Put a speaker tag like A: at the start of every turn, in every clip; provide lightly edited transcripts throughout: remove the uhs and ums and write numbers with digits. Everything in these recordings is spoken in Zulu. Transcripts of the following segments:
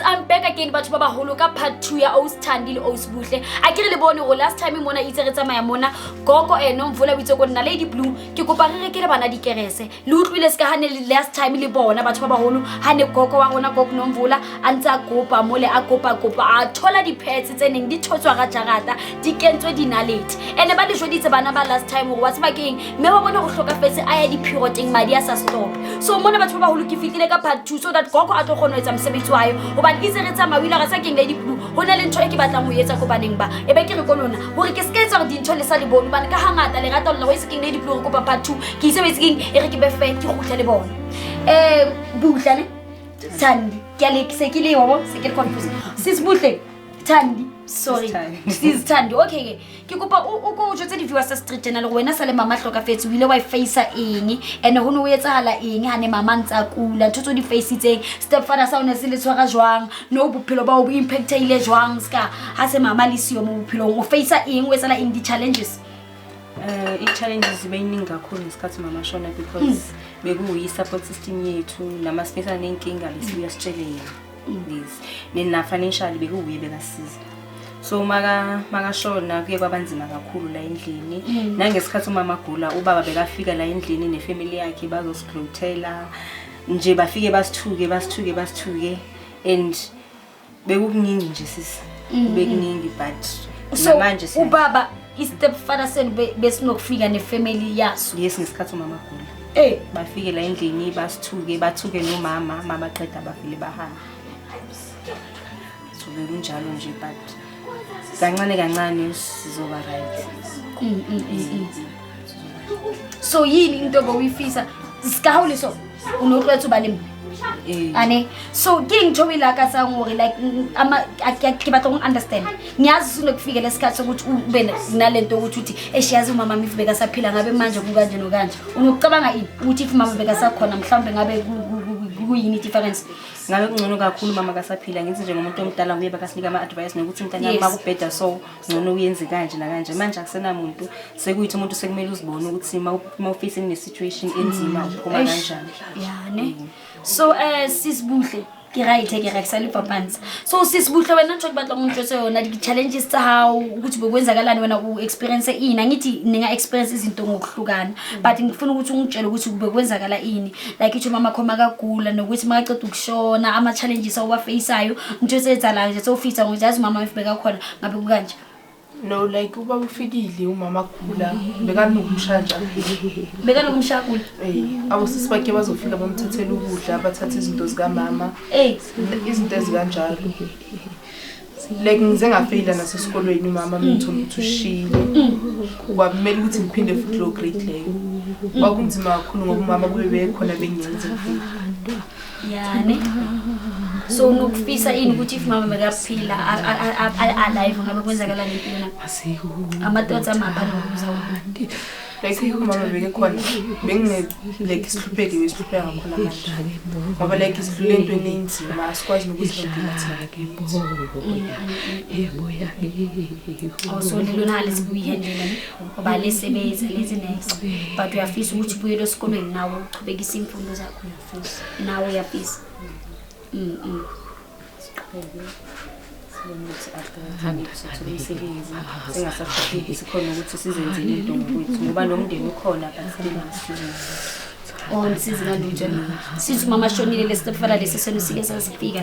A: I'm back again batho ba baholo ka part 2 ya Austhandi le Ausbuhle. A ke re le bone go last time mona itse re tsamaya mona gogo eno mvula bitse go nna Lady Blue ke kopa re rekele bana dikerese. Le utlwile se ka hane last time le bona batho ba baholo hane gogo wa rona gogo nomvula a ntse a kopa mole a kopa a thola di pets tse neng di thotswa ga jarata di kentswe dinalete. Ene ba le joditse bana ba last time go what's bakeng me ba bona go hloka fetse a ya di piroteng madi a sa stop. So mona batho ba baholo ke fitile ka part 2 so that gogo a tlo kgona etsa mosebetsi wa hae hobane itse re tsa mawila ga sa keng Lady Blue hona le ntho e ke batlang go etsa go baneng ba ebe ke re kolona hore ke sketsa go dintho le sa le bona bana ka hangata le rata lo se keng Lady Blue go pa part 2 ke isebetse keng e re ke be fe ke gutla le bona Buhle ne Thandi ke le se ke le wo se ke confuse sis Buhle Thandi sorry sis Thandi okay ke kopa o go jotse di viewers street channel go wena sa le mama hloka fetse o ile wa face eng ene ho no o etsahala eng hane mama ntsa kula ntotso di face itseng stepfather sa ona se le tshwara jwang no bophelo ba o impactile jwang ska ha se mama le siyo mo bophelo o face eng o etsala eng di challenges
B: i-challenges beyiningi kakhulu ngesikhathi mama shona because bekuyi support system yethu namasifisa nenkinga lesibuya sitshele yena nina financially bekuyi bekasiza so maka shona kuye kwabanzima kakhulu la endlini nangesikhathi umama gula ubaba bekafika la endlini nefamily yakhe bazosigrotela nje bafike basithuke and bekukuningi nje sisi bekuningi but
A: so manje ubaba stepfather sen besinokufika nefamily yaso
B: yes ngesikhathi umama gula bafike la endlini bathuke nomama mama qeda bafile bahamba so bekunjalo nje but kancane sizoba right
A: so yini into bowifisa sikahule so unokwethu balimi ane so ke ngijobela ka sa ngore like ke batla go understand ngiyazi sinokufika lesikhathi ukuthi ube nalento ukuthi uthi eshiyazi umama mifibeka saphila ngabe manje kukanje nokanje unokucabanga ini ukuthi if mama beka sakhona mhlawumbe ngabe kuyini difference
B: ngabe kungcono kakhulu mama kasaphila ngithi nje ngomuntu omdala nguye bakasinika ama advice nokuthi mntana makubheda so ngcono uyenze kanje na kanje manje akusena muntu sekuyithi umuntu sekumele uzibone ukuthi mawufisa ne situation enzima uphuma kanjani
A: ne so sis Buhle ke right ke reksali papanza so sis Buhle wena ntsho batla ngintshose yona di challenges tsa hao ukuthi bekwenzakalani wena u experience ina ngithi ninga experience izinto ngokuhlukana but ngifuna ukuthi ungitshele ukuthi bekwenzakala ini like ithi mama khoma kagula nokuthi makaqeda ukushona ama challenges awu bafaceayo ntshose etsala nje so ufisa ngojazi mama ifibeka khona ngabe kukanje
C: no like uba ufikile umama khula bekanokumshanja
A: bekanokumshakula
C: abosisi bakhe bazofika bamthathela ukudla bathatha izinto zika mama izinto ezikanjalo like ngize ngafeyila nasesikolweni umama mthomba ukuthi ushile kwamele ukuthi ngiphinde futhi lo grade leyo kwakunzima kakhulu ngoba umama kube bekhona benyenze
A: yani so nokufisa ini ukuthi if mama bekaphila alive ngabe kwenzakala nempilo
C: asiko
A: amadodza amapha nokuza
C: like umama bekekhona bengine like isihlupheke wesihlupheka ngakhona manje ngoba like isidlule into eninzima asikwazi nokuzilandela thina
A: yeboya also lelona lesibuyihendela ngoba lesebenza lezi next but uyafisa ukuthi buye esikolweni nawe uchubekisa imfundo zakho nawe uyafisa
B: ukuthi after sithulisebenzi sengasafiki sikhona ukuthi sizenzele into ngokwethu ngoba nomndeni ukhona
A: on sizina lutho sithi mama shonile lesitefala lesiseno sike sasifika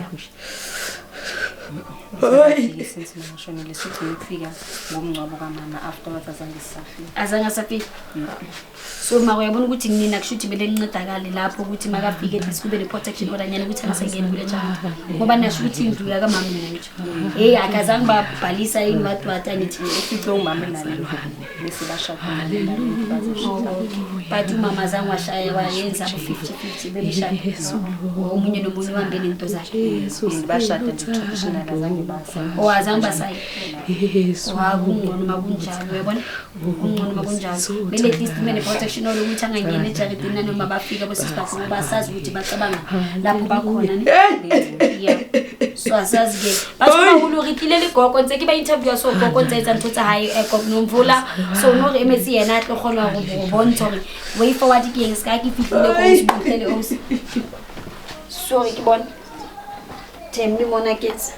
B: since mama shonile sithi ngifika ngomncwabo kamama after
A: azange safika so makuyabona ukuthi nina kushuthi bele lincedakale lapho ukuthi makafike kube le protection order nyane ukuthi angasengeni kule njalo ngoba nasho ukuthi indlu ya kamama mina ngithi akazange babhalisa yini badwata ngithi
B: ufike umama nalo bese bashaka
A: but umama zange washaya wayenza abo 50-50 bemshaya omunye nomunye wambeni into zakhe
B: bashada traditional azange basa
A: azange basayi wakungcono makunjalo uyabona ungcono makunjalo bele at least mele protection ukuthi angangena ejaridini noma bafika bosisibhafu ngoba asazi ukuthi bacabanga lapho bakhona ne so asazi ke bathi ulurikile ligogo ntseke ba interview so gogo ntsetsa ntotsa hayi gogo nomvula so no re emetse yena a tlogolwa go bontsha gore way forward ke eng ska ke fitlile go Buhle le osi sorry ke bona Thembi mona kids.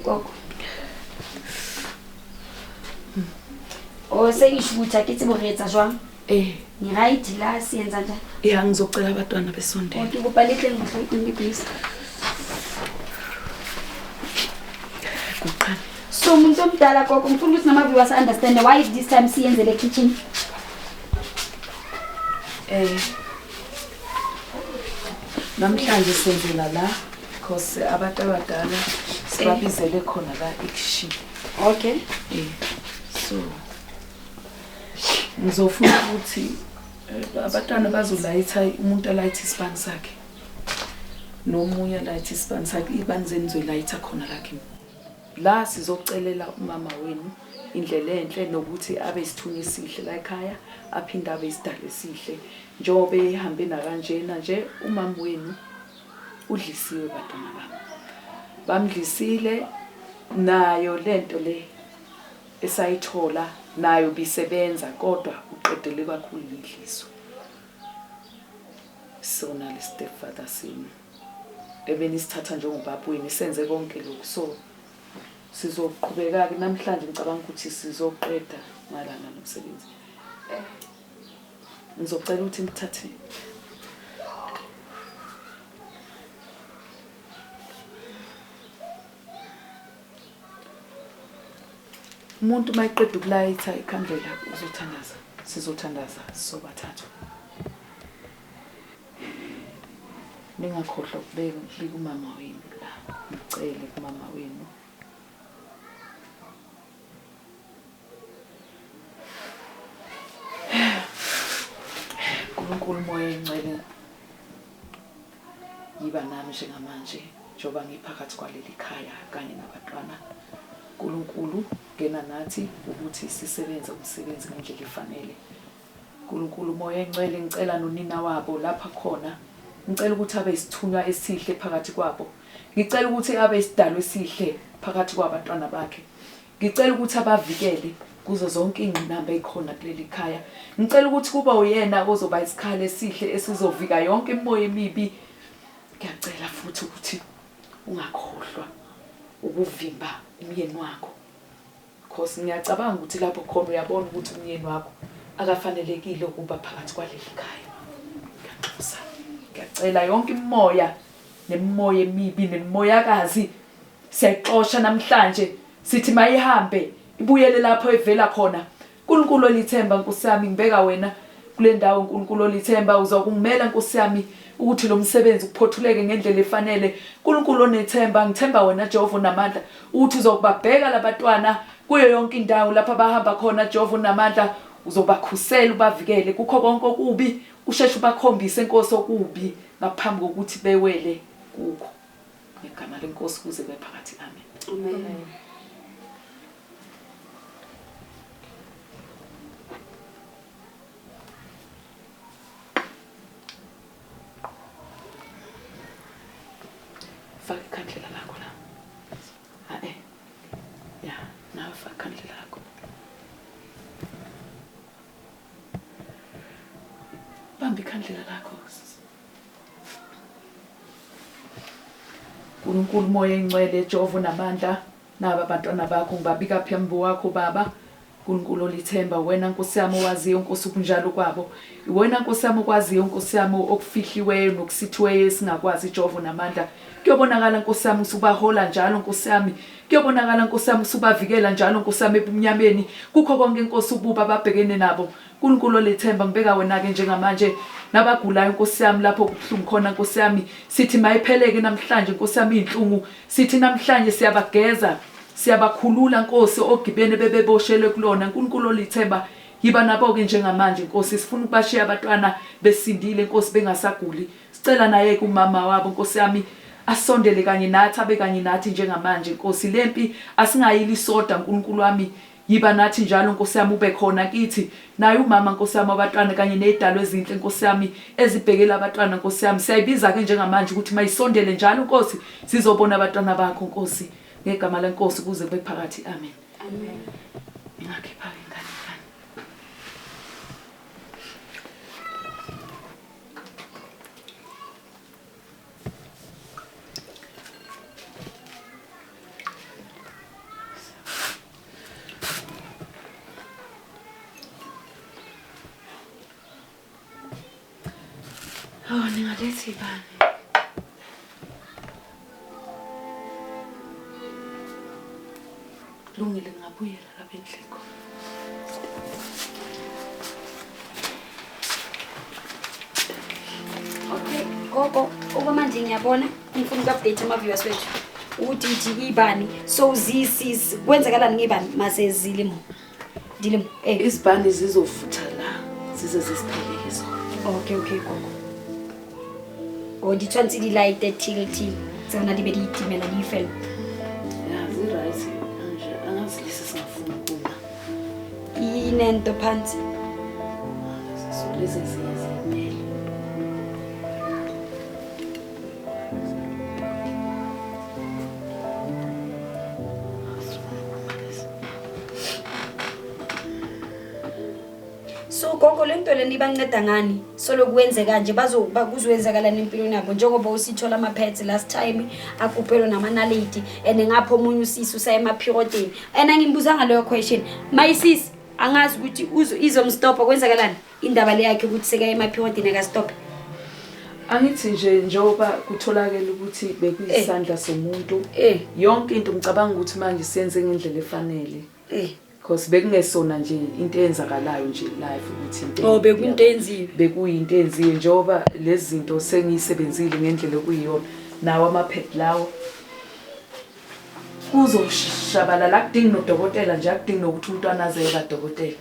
A: Koko. O seyishuta kithi boretsa jwang? Ni right la siyenza njani?
C: Ngizocela abantwana besondela.
A: Okay, kubhalihle ngihloki please.
C: Kuqala.
A: So umuntu omdala koko ngifuna ukuthi nama viewers understand why this time siyenze le kitchen.
C: Namhlanje senzela la because abantu abadala sibabizele khona la ekitchen.
A: Okay.
C: So ngizofuna ukuthi abantwana bazolayitha umuntu alayitha isibani sakhe. Nomunye alayitha isibani sakhe ibani zenizolayitha khona lakhe. La sizocelela umama wenu indlela enhle nokuthi abe isithunywa esihle la ekhaya aphinda abe isidala esihle njobe ehambe na kanjena nje umama wenu udlisiwe bantwana bami bamdlisile nayo lento le esayithola nayo bisebenza kodwa uqedele kakhulu indliso sona le stepfather sini ebeni sithatha njengobaba wenu senze konke lokho so sizoqhubeka ke namhlanje ngicabanga ukuthi sizoqeda malana nomsebenzi ngizocela ukuthi ngithathe umuntu mayiqeda ukulayitha ikhandlela uzothandaza sizothandaza sobathathu ningakhohlwa ukubeka umama wenu la ngicele kumama wenu uNkulunkulu moya engcwele yiba nami njengamanje njoba ngiphakathi kwaleli khaya kanye nabantwana uNkulunkulu ngena nathi ukuthi sisebenze umsebenzi ngendlela efanele uNkulunkulu moya engcwele ngicela nonina wabo lapha khona ngicela ukuthi abe isithunywa esihle phakathi kwabo ngicela ukuthi abe isidalo esihle phakathi kwabantwana bakhe ngicela ukuthi abavikele kuzo zonke ingqinamba ezikhona kuleli khaya ngicela ukuthi kuba uyena ozoba isikhala esihle esizovika yonke imoya emibi ngiyacela futhi ukuthi ungakhohlwa ukuvimba umyeni wakho because ngiyacabanga ukuthi lapho khona uyabona ukuthi umyeni wakho akafanelekile ukuba phakathi kwaleli khaya ngiyaxosa ngiyacela yonke imoya nemimoya emibi nemimoyakazi siyayixosha namhlanje sithi mayihambe ibuyele lapho evela khona uNkulunkulu olithemba Nkosi yami ngibeka wena kule ndawo uNkulunkulu olithemba uzokungimela Nkosi yami ukuthi lo msebenzi kuphothuleke ngendlela efanele uNkulunkulu onethemba ngithemba wena Jehova namandla ukuthi uzokubabheka labantwana kuyo yonke indawo lapha bahamba khona Jehova namandla uzobakhusela ubavikele kukho konke okubi usheshe ubakhombise Nkosi okubi ngaphambi kokuthi bewele kukho ngegama leNkosi kuze bephakathi amen
A: Amen.
C: faka ikhandlela lakho la ya nawe faka ikhandlela lakho bamba ikhandlela lakho uNkulunkulu moya engcwele Jehova namandla naba abantwana bakho ngibabika phambi wakho baba uNkulunkulu olithemba wena Nkosi yami owaziyo Nkosi kunjalo kwabo wena Nkosi yami okwaziyo Nkosi yami okufihliweyo nokusithiweyo singakwazi Jehova namandla kuyobonakala Nkosi yami usubahola njalo Nkosi yami kuyobonakala Nkosi yami usubavikela njalo Nkosi yami ebumnyameni kukho konke Nkosi ububa ababhekene nabo uNkulunkulu olethemba ngibeka wena ke njengamanje nabagulayo Nkosi yami lapho kubuhlungu khona Nkosi yami sithi mayipheleke namhlanje Nkosi yami inhlungu sithi namhlanje siyabageza siyabakhulula Nkosi ogibene bebeboshelwe kulona uNkulunkulu olithemba yiba nabo ke njengamanje Nkosi sifuna ukubashiya abantwana besindile Nkosi bengasaguli sicela naye kumama wabo Nkosi yami asondele kanye nathi abe kanye nathi njengamanje Nkosi lempi asingayili soda uNkulunkulu wami yiba nathi njalo Nkosi yami ube khona kithi naye umama Nkosi yami abantwana kanye nezidalo ezinhle Nkosi yami ezibhekela abantwana Nkosi yami siyayibiza ke njengamanje ukuthi mayisondele njalo Nkosi sizobona abantwana bakho Nkosi ngegama leNkosi kuze kube phakathi amen
A: Amen.
C: Ngingakhipha ingane Oh, ningaletha ibani. Lungile ngabuyela lapha endlini khona.
A: Okay, gogo, okwamanje ngiyabona ngifuna uku-update ama-viewers wethu ukuthi nje ibani so zisisi kwenzakalani ngebani mase zilimo dilimo
C: Izibhani zizofutha la zize zisipheleke zona.
A: okay gogo o di tshwantse di light till tsona di be di itimela di fela
C: Ya, zi-right anje angazilisa singafuna ukuma.
A: inento phansi
C: So lezi ziyazimela.
A: so gogo lento le nibanceda ngani solo kuwenze kanje kuzwenzakala nempilweni yabo njengoba usithola ama-pads last time akuphelwe namanaliti and ngapho omunye usisi usaye emaphirodeni and angimbuzanga leyo question mayisisi angazi ukuthi izomstopha kwenzakalani indaba le yakhe ukuthi seka emaphirodeni akastophe
C: Angithi nje njoba kutholakala ukuthi bekuyisandla somuntu yonke into ngicabanga ukuthi manje siyenze ngendlela efanele because bekungesona nje into eyenzakalayo nje live ukuthi into
A: bekuyinto enziwe
C: bekuyinto enziwe njoba lezi zinto sengiyisebenzile ngendlela okuyiyona nawo ama-pad lawo kuzoshabalala akudingi nodokotela nje akudingi nokuthi umntwana aze kadokotela.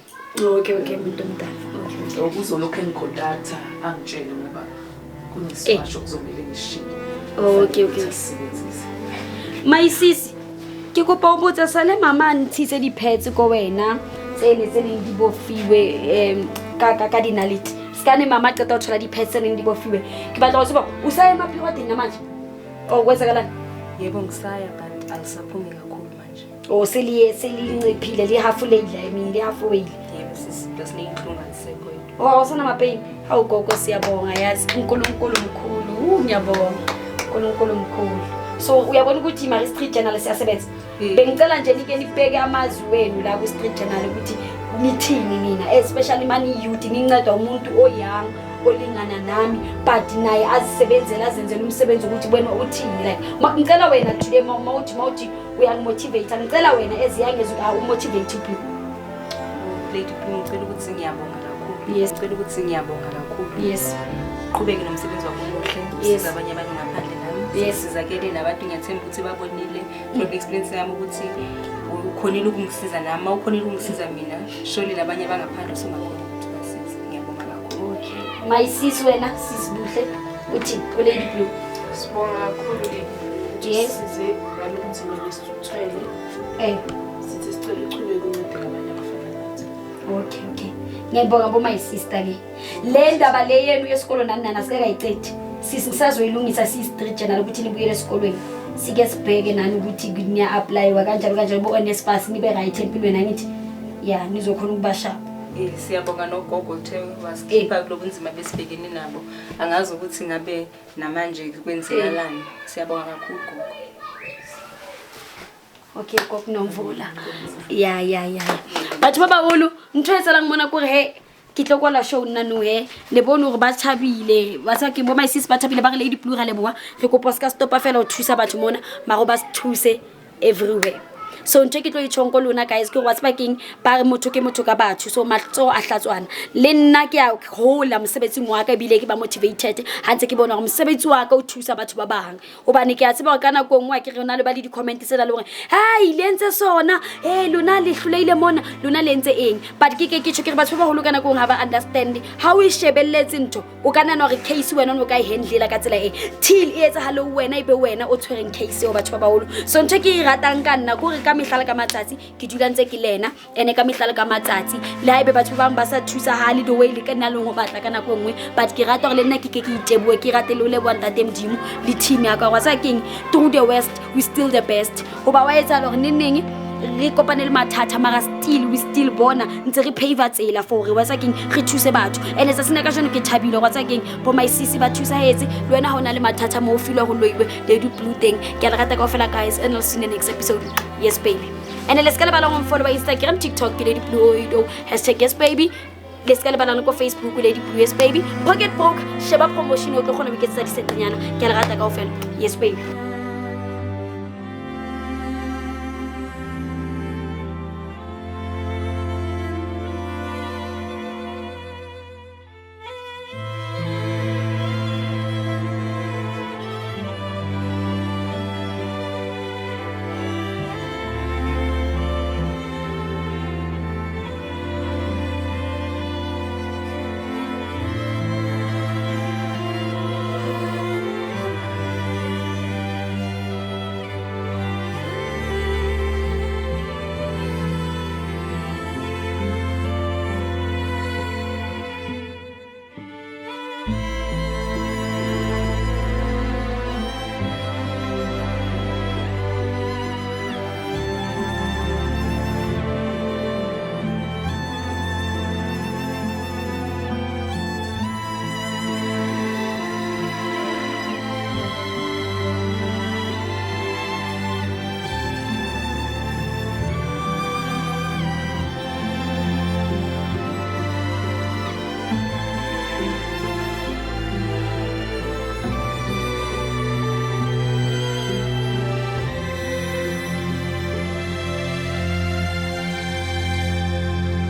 A: okay umuntu omdala
C: okuzolokhu engicontact angitshele ngoba kunesipasho kuzomela ngishiye.
A: okay
C: sisebenzise
A: mayisisi ke kopa o botsa sale mama ntshitse di-pads ko wena tse ne di bofiwe ka dinaliti skane mama qeta o thola di-pads tse neng di bofiwe ke batla go tseba o sa ema phirodeni namanje o kwenzakalani
B: Yebo ngisaya but alisaphumi kakhulu manje.
A: selinciphile lihafuleyile I mean lihafuleyile
B: Yebo sesineyinhlungu alisekho.
A: awusana mapeyini hawu gogo siyabonga yazi uNkulunkulu mkhulu ngiyabonga uNkulunkulu mkhulu so uyabona ukuthi Mari Street Journal siyasebenza bengicela nje nike nibheke amazwi wenu la ku Street Journal ukuthi nithini nina especially mani youth ninceda umuntu oyoung olingana nami but naye azisebenzela azenzela umsebenzi ukuthi wena uthini like ngicela wena today mawuthi uyangimotivate ngicela wena eziyangeza umotivate people
B: Lady Blue ngicela ukuthi ngiyabonga kakhulu.
A: Yes.
B: Ngicela ukuthi ngiyabonga kakhulu.
A: yes
B: Qhubeke nomsebenzi wakho omuhle.
A: Yes.
B: Usiza abanye abantu ngaphandle nami.
A: Yes.
B: Sizakele nabantu ngiyathemba ukuthi babonile from experience yami ukuthi ukhonile ukungisiza nami, ukhonile ukungisiza mina. Surely nabanye bangaphandle somakhona ukuthi basize. Ngiyabonga kakhulu.
A: okay my sis wena sisibuhle uthi Lady Blue
C: sibonga kakhulu
A: Yes.
C: size ngalobunzima lesithwele sithi sicela uqhubeke uncede abanye abafana nathi.
A: okay ngiyabonga bo my sister ke le ndaba le yenu yesikolo nani nana sikayicedi sisi ngisazoyilungisa si-Street Journal ukuthi nibuyele esikolweni sike sibheke nani ukuthi niya applywa kanjalo bo NSFAS nibe right empilweni angithi ya nizokhona ukubasha
B: Siyabonga nogogo uthe wasikhipha kulobunzima besibhekene nabo. Angazi ukuthi ngabe namanje kwenzekalani. Siyabonga kakhulu gogo.
A: okay kokunomvula ya batho ba baholo ntho e tselang mona kore he ke tlo kwala show nna no he le bone gore ba tshabile ba sa ke bo my sis ba tshabile ba re Lady Blue ga leboa re kopa ska stopa fela o thusa batho mona maro ba se thuse everywhere so ntho ke tlo itshonko lona guys ke what's baking ba re motho ke motho ka batho so matso a hlatswana le nna ke a hola mosebetsing wa ka bile ke ba motivated ha ntse ke bona gore mosebetsi wa ka o thusa batho ba bang obane ke a tseba kana go ngwa ke rena le ba le di comment se la le gore hai le ntse sona lona le hluleile mona lona le ntse eng but ke tshwe ke re batho ba holo kana go nga ba understand how we shebelletse ntho o kana no re case wena no ka e handle ka tsela till e etsa halo wena ibe wena o tshwereng case o batho ba baholo so ntho ke e ratang ka nna go re ka mihlala ka matsatsi ke dula ntse ke lena ene ka mihlala ka matsatsi le haebe batho bang ba sa thusa ha le the way le ka nna le go batla kana go nngwe but ke rata gore le nna ke itebue ke rate le le bonta temdimo le team ya ka wa sa keng through the west we still the best hoba wa etsa le gore neng re kopane le mathata mara we still bona ntse re pave tsela for re wa sa keng re thuse batho ene sa sena ka jone ke thabile wa sa keng bo my sisi ba thusa hetse le wena hona le mathata mo filo go loiwe Lady Blue teng ke a rata ka ofela guys and I'll see you in the next episode. Yes baby. And let's get about on follow Instagram, TikTok, Lady Blue #YesBaby. le ska le bana ko Facebook Lady Blue. Yes baby, pocket broke sheba promotion o tlo gona be ke tsa di setanyana ke le rata kaofela. Yes baby.